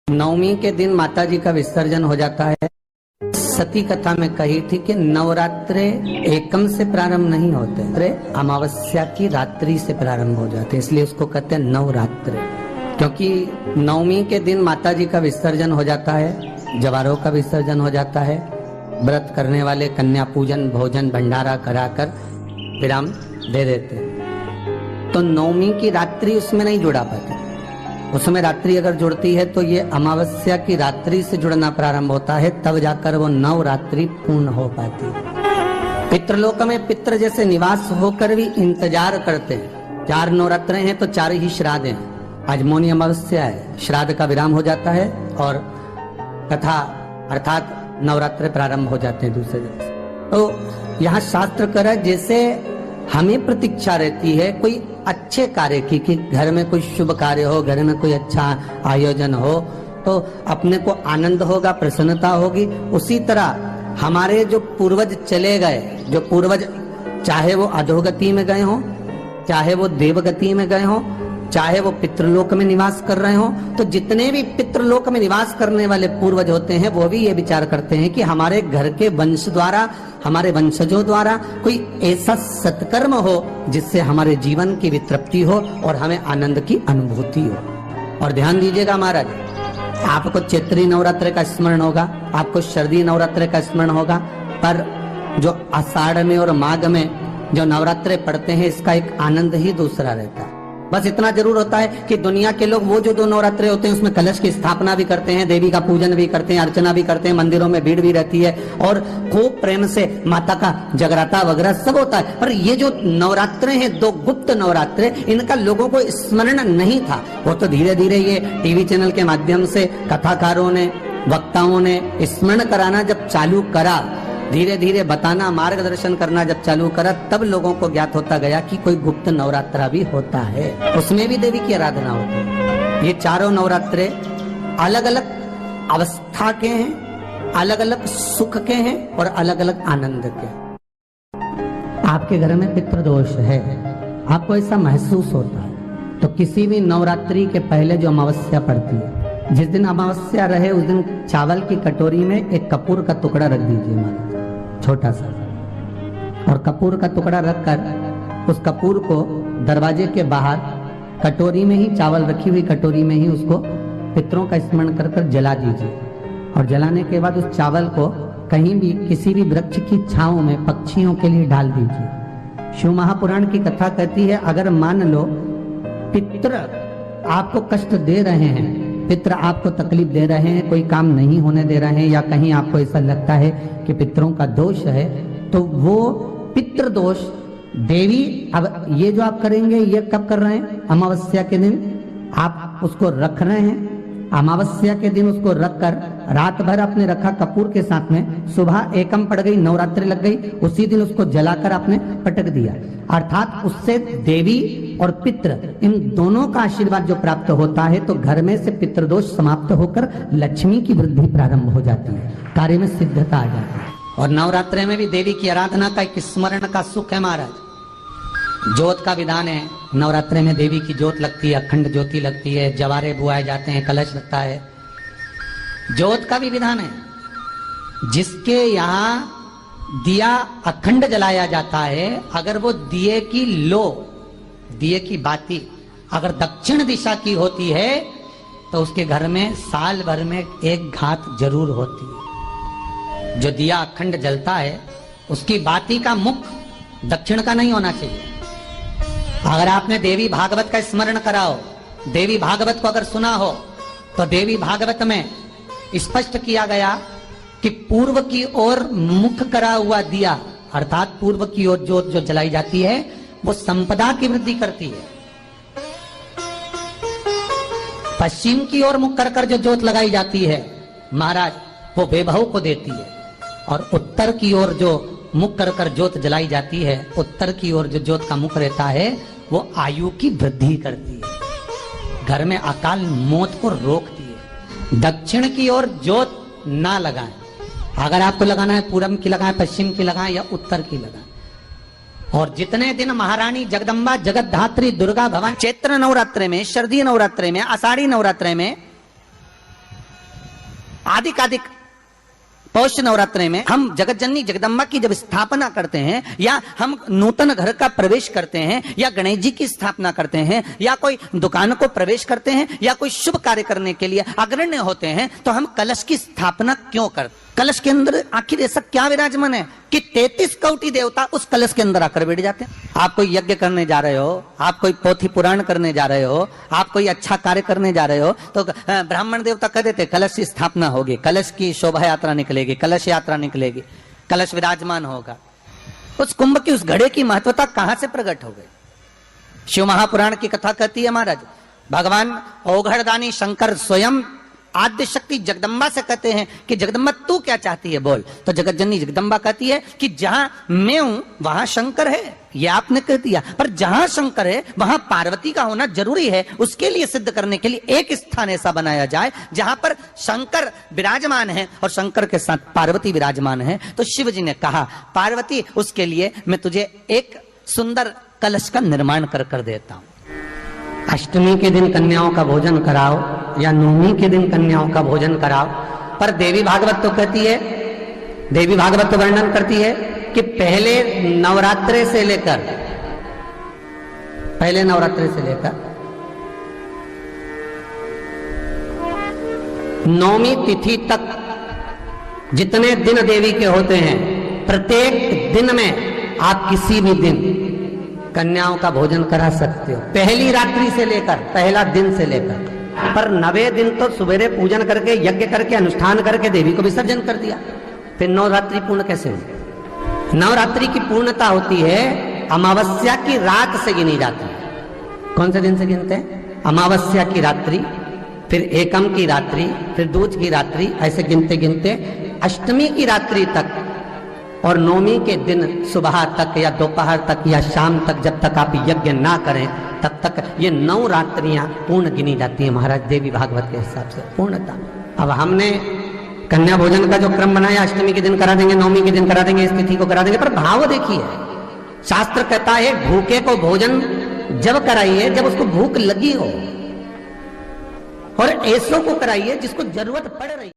नवमी के दिन माता जी का विसर्जन हो जाता है। सती कथा में कही थी कि नवरात्रे एकम से प्रारंभ नहीं होते, अमावस्या की रात्रि से प्रारंभ हो जाते, इसलिए उसको कहते हैं नवरात्रे। क्योंकि नवमी के दिन माता जी का विसर्जन हो जाता है, जवारों का विसर्जन हो जाता है। व्रत करने वाले कन्या पूजन भोजन भंडारा कराकर विराम दे देते। तो नवमी की रात्रि उसमें नहीं जुड़ा पाती। उसमें रात्रि अगर जुड़ती है तो ये अमावस्या की रात्रि से जुड़ना प्रारंभ होता है, तब जाकर वो नवरात्रि पूर्ण हो पाती। पितृलोक में पितृ जैसे निवास होकर भी इंतजार करते हैं। 4 नवरात्रे हैं तो 4 ही श्राद्ध हैं। आज मौनी अमावस्या है, श्राद्ध का विराम हो जाता है और कथा अर्थात नवरात्रे प्रारंभ हो जाते हैं दूसरे दिन से। तो यहाँ शास्त्र कह रहा है जैसे हमें प्रतीक्षा रहती है कोई अच्छे कार्य की, कि घर में कोई शुभ कार्य हो, घर में कोई अच्छा आयोजन हो तो अपने को आनंद होगा, प्रसन्नता होगी। उसी तरह हमारे जो पूर्वज चले गए, जो पूर्वज चाहे वो अधोगति में गए हों, चाहे वो देवगति में गए हों, चाहे वो पितृलोक में निवास कर रहे हो, तो जितने भी पितृलोक में निवास करने वाले पूर्वज होते हैं वो भी ये विचार करते हैं कि हमारे घर के वंश द्वारा, हमारे वंशजों द्वारा कोई ऐसा सत्कर्म हो जिससे हमारे जीवन की वितृप्ति हो और हमें आनंद की अनुभूति हो। और ध्यान दीजिएगा महाराज, आपको चैत्री नवरात्र का स्मरण होगा, आपको शरदी नवरात्र का स्मरण होगा, पर जो आषाढ़ में और माघ में जो नवरात्रे पढ़ते हैं इसका एक आनंद ही दूसरा रहता है। बस इतना जरूर होता है कि दुनिया के लोग वो जो 2 नवरात्रे होते हैं उसमें कलश की स्थापना भी करते हैं, देवी का पूजन भी करते हैं, अर्चना भी करते हैं, मंदिरों में भीड़ भी रहती है और खूब प्रेम से माता का जगराता वगैरह सब होता है। पर ये जो नवरात्रे हैं, 2 गुप्त नवरात्रे, इनका लोगों को स्मरण नहीं था। वो तो धीरे धीरे ये टीवी चैनल के माध्यम से कथाकारों ने, वक्ताओं ने स्मरण कराना जब चालू करा, धीरे धीरे बताना, मार्गदर्शन करना जब चालू करा, तब लोगों को ज्ञात होता गया कि कोई गुप्त नवरात्रा भी होता है, उसमें भी देवी की आराधना होती है। ये 4 नवरात्रे अलग अलग अवस्था के हैं, अलग अलग सुख के हैं और अलग अलग आनंद के। आपके घर में पितृदोष है, आपको ऐसा महसूस होता है, तो किसी भी नवरात्रि के पहले जो अमावस्या पड़ती है, जिस दिन अमावस्या रहे उस दिन चावल की कटोरी में एक कपूर का टुकड़ा रख दीजिए महाराज, छोटा सा, और कपूर का टुकड़ा रखकर उस कपूर को दरवाजे के बाहर कटोरी में ही, चावल रखी हुई कटोरी में ही उसको पितरों का स्मरण कर कर जला दीजिए। और जलाने के बाद उस चावल को कहीं भी किसी भी वृक्ष की छांव में पक्षियों के लिए डाल दीजिए। शिव महापुराण की कथा कहती है अगर मान लो पितर आपको कष्ट दे रहे हैं, पितर आपको तकलीफ दे रहे हैं, कोई काम नहीं होने दे रहे हैं, या कहीं आपको ऐसा लगता है कि पितरों का दोष है, तो वो पितृ दोष देवी, अब ये जो आप करेंगे ये कब कर रहे हैं? अमावस्या के दिन आप उसको रख रहे हैं। अमावस्या के दिन उसको रखकर रात भर आपने रखा कपूर के साथ में, सुबह एकम पड़ गई, नवरात्रि लग गई, उसी दिन उसको जलाकर आपने पटक दिया। अर्थात उससे देवी और पितृ इन दोनों का आशीर्वाद जो प्राप्त होता है, तो घर में से पितृदोष समाप्त होकर लक्ष्मी की वृद्धि प्रारंभ हो जाती है, कार्य में सिद्धता आ जाती है। और नवरात्रि में भी देवी की आराधना का एक स्मरण का सुख है महाराज। ज्योत का विधान है, नवरात्रि में देवी की ज्योत लगती है, अखंड ज्योति लगती है, जवारे बुआए जाते हैं, कलश लगता है, ज्योत का भी विधान है। जिसके यहाँ दिया अखंड जलाया जाता है, अगर वो दिए की लो, दिए की बाती अगर दक्षिण दिशा की होती है तो उसके घर में साल भर में एक घात जरूर होती है। जो दिया अखंड जलता है उसकी बाती का मुख दक्षिण का नहीं होना चाहिए। अगर आपने देवी भागवत का स्मरण करा हो, देवी भागवत को अगर सुना हो, तो देवी भागवत में स्पष्ट किया गया कि पूर्व की ओर मुख करा हुआ दिया, अर्थात पूर्व की ओर ज्योत जो जलाई जाती है वो संपदा की वृद्धि करती है। पश्चिम की ओर मुख कर जो ज्योत लगाई जाती है महाराज, वो वैभव को देती है। और उत्तर की ओर जो मुख कर ज्योत जलाई जाती है, उत्तर की ओर जो ज्योत का मुख रहता है वो आयु की वृद्धि करती है, घर में अकाल मौत को रोकती है। दक्षिण की ओर ज्योत ना लगाएं, अगर आपको लगाना है पूरब की लगाएं, पश्चिम की लगाएं या उत्तर की लगाएं। और जितने दिन महारानी जगदम्बा जगतधात्री दुर्गा भवानी चैत्र नवरात्रे में, शरदी नवरात्रे में, आषाढ़ी नवरात्रे में आदिकादिक पौष नवरात्रि में हम जगत जननी जगदम्बा की जब स्थापना करते हैं, या हम नूतन घर का प्रवेश करते हैं, या गणेश जी की स्थापना करते हैं, या कोई दुकान को प्रवेश करते हैं, या कोई शुभ कार्य करने के लिए अग्रण्य होते हैं, तो हम कलश की स्थापना क्यों करते? कलश के अंदर आखिर ऐसा क्या विराजमान है कि 33 कोटि देवता उस कलश के अंदर आकर बैठ जाते हैं? आप कोई यज्ञ करने जा रहे हो, आप कोई पोथी पुराण करने जा रहे हो, आप कोई अच्छा कार्य करने जा रहे हो, तो ब्राह्मण देवता कह देते कलश की स्थापना होगी, कलश की शोभा यात्रा निकलेगी, कलश यात्रा निकलेगी, कलश विराजमान होगा। उस कुंभ की, उस घड़े की महत्वता कहां से प्रकट हो गई? शिव महापुराण की कथा कहती है महाराज, भगवान औघड़दानी शंकर स्वयं आद्य शक्ति जगदम्बा से कहते हैं कि जगदम्बा तू क्या चाहती है बोल। तो जगत जननी जगदम्बा कहती है कि जहां मैं हूं वहां शंकर है, ये आपने कह दिया, पर जहां शंकर है वहां पार्वती का होना जरूरी है। उसके लिए सिद्ध करने के लिए एक स्थान ऐसा बनाया जाए जहां पर शंकर विराजमान है और शंकर के साथ पार्वती विराजमान है। तो शिव जी ने कहा पार्वती, उसके लिए मैं तुझे एक सुंदर कलश का निर्माण कर देता हूं। अष्टमी के दिन कन्याओं का भोजन कराओ या नवमी के दिन कन्याओं का भोजन कराओ, पर देवी भागवत तो कहती है, देवी भागवत तो वर्णन करती है कि पहले नवरात्रे से लेकर नौमी तिथि तक जितने दिन देवी के होते हैं, प्रत्येक दिन में आप किसी भी दिन कन्याओं का भोजन करा सकते हो, पहली रात्रि से लेकर, पहला दिन से लेकर। पर 9वें दिन तो सवेरे पूजन करके, यज्ञ करके, अनुष्ठान करके देवी को विसर्जन कर दिया, फिर नवरात्रि पूर्ण कैसे हुई? नवरात्रि की पूर्णता होती है अमावस्या की रात से गिनी जाती है। कौन से दिन से गिनते हैं? अमावस्या की रात्रि, फिर एकम की रात्रि, फिर दूज की रात्रि, ऐसे गिनते गिनते अष्टमी की रात्रि तक और नौमी के दिन सुबह तक या दोपहर तक या शाम तक, जब तक आप यज्ञ ना करें तब तक ये 9 रात्रियां पूर्ण गिनी जाती हैं महाराज देवी भागवत के हिसाब से पूर्णता। अब हमने कन्या भोजन का जो क्रम बनाया, अष्टमी के दिन करा देंगे, नौमी के दिन करा देंगे, इस तिथि को करा देंगे, पर भाव देखिए, शास्त्र कहता है भूखे को भोजन जब कराइए जब उसको भूख लगी हो, और ऐसों को कराइए जिसको जरूरत पड़ रही।